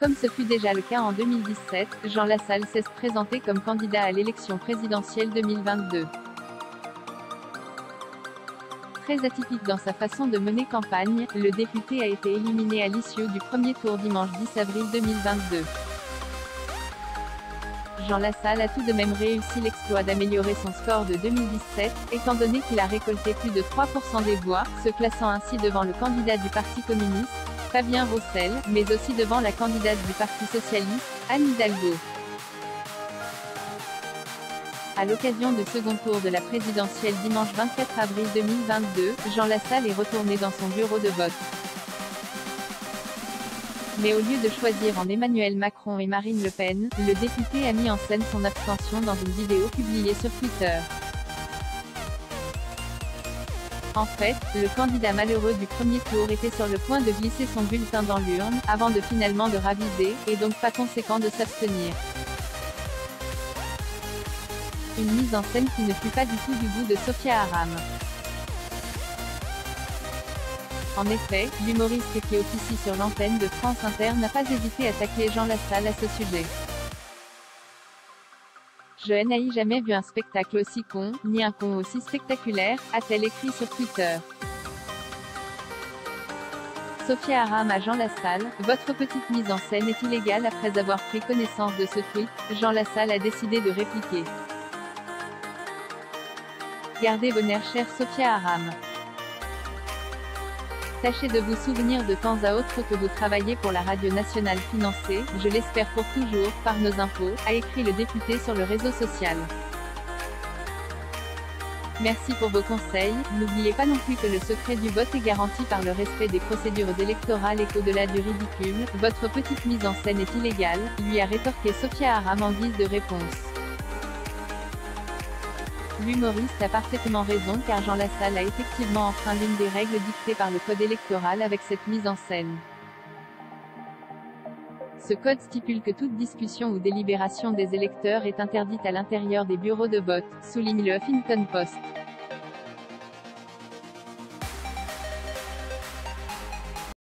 Comme ce fut déjà le cas en 2017, Jean Lassalle s'est présenté comme candidat à l'élection présidentielle 2022. Très atypique dans sa façon de mener campagne, le député a été éliminé à l'issue du premier tour dimanche 10 avril 2022. Jean Lassalle a tout de même réussi l'exploit d'améliorer son score de 2017, étant donné qu'il a récolté plus de 3% des voix, se classant ainsi devant le candidat du Parti communiste, Fabien Roussel, mais aussi devant la candidate du Parti socialiste, Anne Hidalgo. À l'occasion du second tour de la présidentielle dimanche 24 avril 2022, Jean Lassalle est retourné dans son bureau de vote. Mais au lieu de choisir en Emmanuel Macron et Marine Le Pen, le député a mis en scène son abstention dans une vidéo publiée sur Twitter. En fait, le candidat malheureux du premier tour était sur le point de glisser son bulletin dans l'urne, avant de finalement de raviser, et donc pas conséquent de s'abstenir. Une mise en scène qui ne fut pas du tout du goût de Sophia Aram. En effet, l'humoriste qui officie sur l'antenne de France Inter n'a pas hésité à tacler Jean Lassalle à ce sujet. Je n'ai jamais vu un spectacle aussi con, ni un con aussi spectaculaire, a-t-elle écrit sur Twitter. Sophia Aram à Jean Lassalle, votre petite mise en scène est illégale. Après avoir pris connaissance de ce tweet, Jean Lassalle a décidé de répliquer. Gardez vos nerfs chère Sophia Aram. Tâchez de vous souvenir de temps à autre que vous travaillez pour la radio nationale financée, je l'espère pour toujours, par nos impôts, a écrit le député sur le réseau social. Merci pour vos conseils, n'oubliez pas non plus que le secret du vote est garanti par le respect des procédures électorales et qu'au-delà du ridicule, votre petite mise en scène est illégale, lui a rétorqué Sophia Aram en guise de réponse. L'humoriste a parfaitement raison car Jean Lassalle a effectivement enfreint l'une des règles dictées par le code électoral avec cette mise en scène. Ce code stipule que toute discussion ou délibération des électeurs est interdite à l'intérieur des bureaux de vote, souligne le Huffington Post.